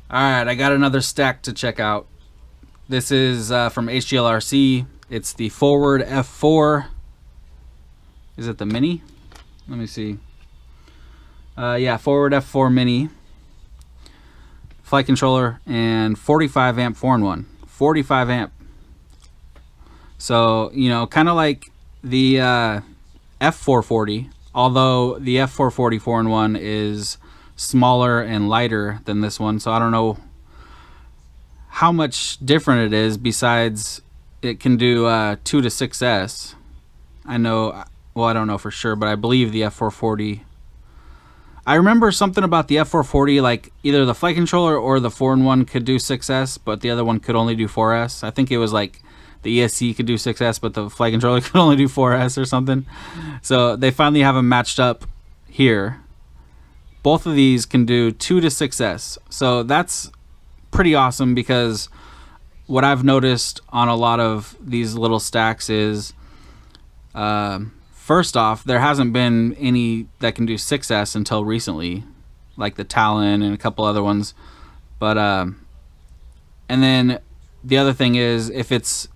Alright, I got another stack to check out. This is from hglrc. It's the Forward F4. Is it the Mini? Let me see. Yeah, Forward F4 Mini. Flight controller and 45 amp 4-in-1. 45 amp. So, you know, kind of like the F440, although the F440 4-in-1 is smaller and lighter than this one, so I don't know how much different it is, besides it can do 2 to 6S. I know, well, I don't know for sure, but I believe the F440, I remember something about the F440, like either the flight controller or the 4-in-1 could do 6S, but the other one could only do 4S. I think it was like the ESC could do 6S, but the flight controller could only do 4S or something. So they finally have them matched up here. Both of these can do 2 to 6S. So that's pretty awesome, because what I've noticed on a lot of these little stacks is, first off, there hasn't been any that can do 6S until recently, like the Talon and a couple other ones. But and then the other thing is, if it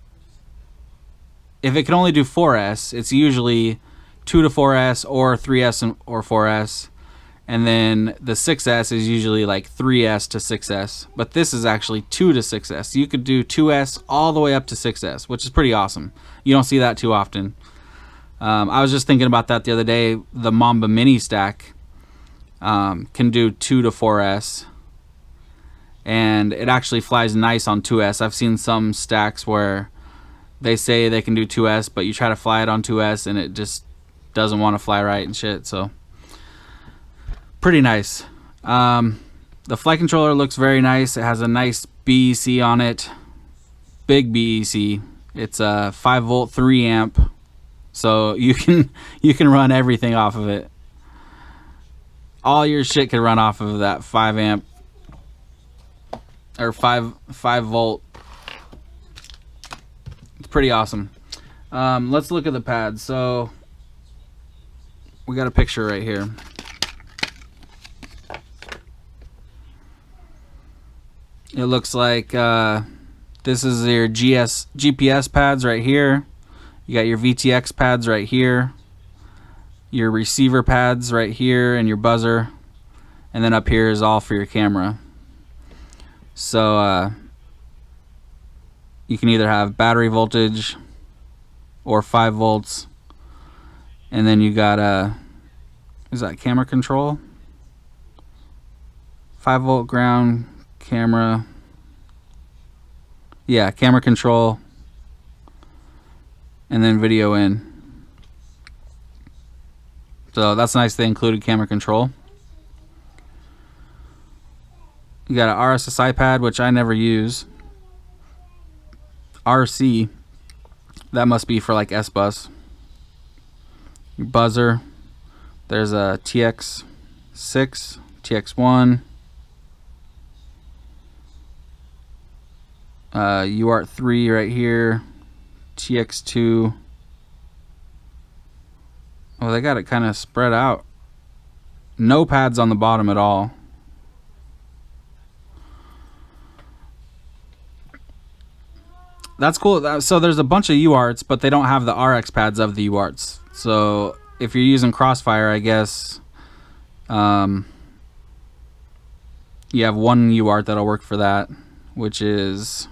can only do 4S, it's usually 2 to 4S or 3S or 4S. And then the 6S is usually like 3S to 6S. But this is actually 2 to 6S. You could do 2S all the way up to 6S, which is pretty awesome. You don't see that too often. I was just thinking about that the other day. The Mamba Mini stack can do 2 to 4S. And it actually flies nice on 2S. I've seen some stacks where they say they can do 2S, but you try to fly it on 2S and it just doesn't want to fly right and shit. So pretty nice. The flight controller looks very nice. It has a nice BEC on it. Big BEC. It's a 5-volt 3-amp. So you can run everything off of it. All your shit can run off of that 5-amp or 5-volt. It's pretty awesome. Let's look at the pads. So we got a picture right here. It looks like this is your GPS pads right here. You got your VTX pads right here, your receiver pads right here, and your buzzer. And then up here is all for your camera. So you can either have battery voltage or 5 volts. And then you got is that camera control? 5-volt ground, camera. Yeah, camera control. And then video in. So that's nice they included camera control. You got an RSSI pad, which I never use. RC, that must be for like S-Bus. Your buzzer. There's a TX6, TX1, UART3 right here, TX2. Oh, they got it kind of spread out. No pads on the bottom at all. That's cool. So there's a bunch of UARTs, but they don't have the RX pads of the UARTs. So if you're using Crossfire, I guess you have one UART that'll work for that, which is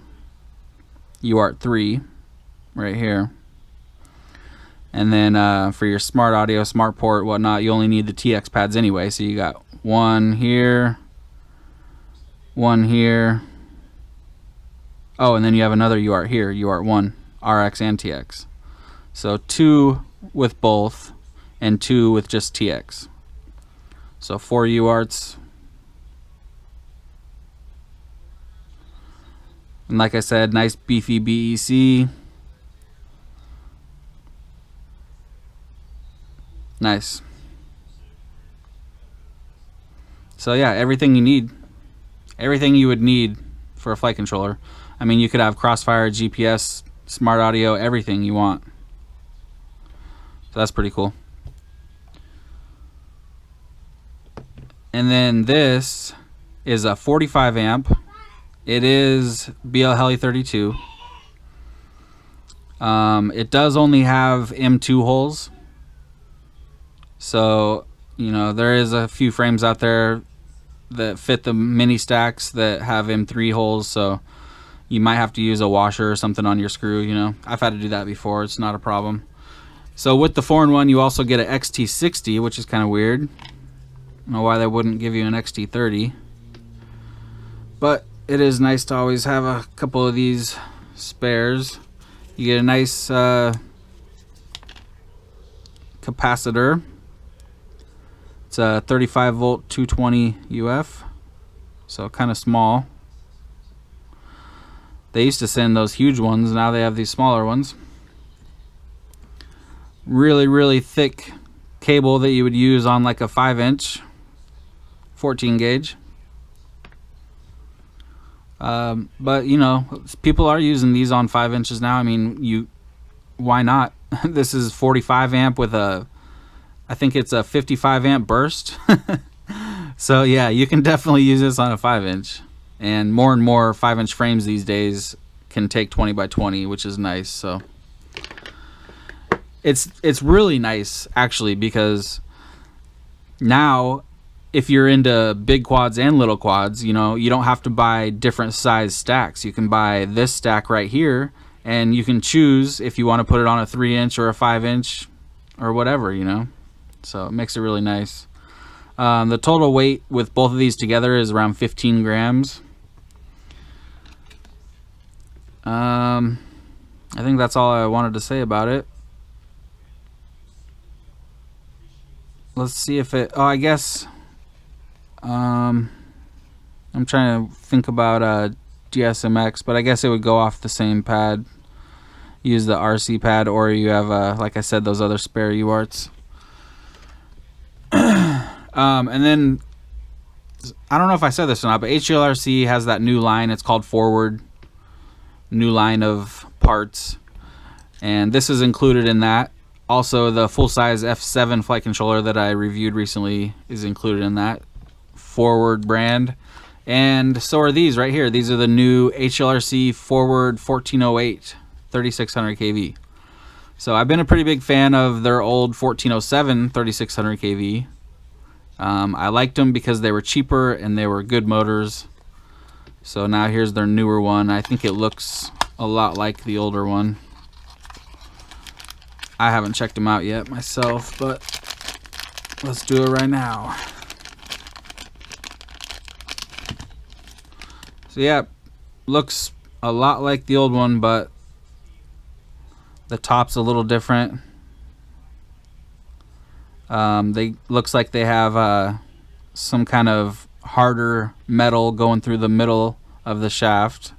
UART3 right here. And then for your smart audio, smart port, whatnot, you only need the TX pads anyway. So you got one here, one here. Oh, and then you have another UART here, UART1, RX and TX. So 2 with both and 2 with just TX. So 4 UARTs. And like I said, nice beefy BEC. Nice. So yeah, everything you need. Everything you would need for a flight controller. I mean, you could have Crossfire, GPS, smart audio, everything you want. So that's pretty cool. And then this is a 45 amp. It is BL Heli 32. It does only have M2 holes. So, you know, there is a few frames out there that fit the mini stacks that have M3 holes, so you might have to use a washer or something on your screw, you know. I've had to do that before. It's not a problem. So with the 4-in-1, you also get an XT60, which is kind of weird. I don't know why they wouldn't give you an XT30. But it is nice to always have a couple of these spares. You get a nice capacitor. It's a 35 volt 220 UF, so kind of small. They used to send those huge ones, now they have these smaller ones. Really thick cable that you would use on like a 5-inch 14 gauge. But you know, people are using these on 5 inches now. I mean, why not? This is 45 amp with I think it's a 55 amp burst. So yeah, you can definitely use this on a 5-inch, and more 5-inch frames these days can take 20 by 20, which is nice. So it's really nice actually, because now if you're into big quads and little quads, you know, you don't have to buy different size stacks. You can buy this stack right here, and you can choose if you want to put it on a 3-inch or a 5-inch or whatever, you know. So it makes it really nice. The total weight with both of these together is around 15 grams. I think that's all I wanted to say about it. Let's see if it... Oh, I guess... I'm trying to think about GSMX, but I guess it would go off the same pad. Use the RC pad, or you have, like I said, those other spare UARTs. And then, I don't know if I said this or not, but hglrc has that new line. It's called Forward. New line of parts. And this is included in that. Also, the full-size F7 flight controller that I reviewed recently is included in that Forward brand. And so are these right here. These are the new hglrc Forward 1408 3600 kV. So I've been a pretty big fan of their old 1407 3600 kV. I liked them because they were cheaper and they were good motors. So now here's their newer one. I think it looks a lot like the older one. I haven't checked them out yet myself, but let's do it right now. So yeah, looks a lot like the old one, but the top's a little different. Looks like they have some kind of harder metal going through the middle of the shaft.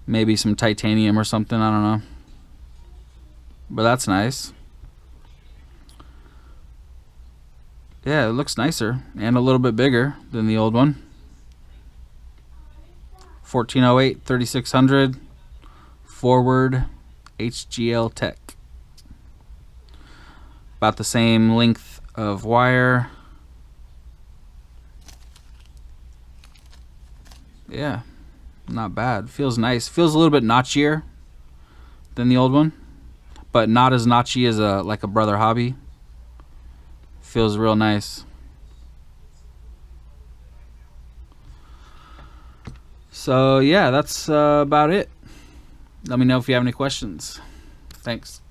Maybe some titanium or something, I don't know. But that's nice. Yeah, it looks nicer and a little bit bigger than the old one. 1408 3600 Forward HGL Tech. About the same length of wire. Yeah, not bad. Feels nice. Feels a little bit notchier than the old one, but not as notchy as like a Brother Hobby. Feels real nice. So yeah, that's about it. Let me know if you have any questions. Thanks.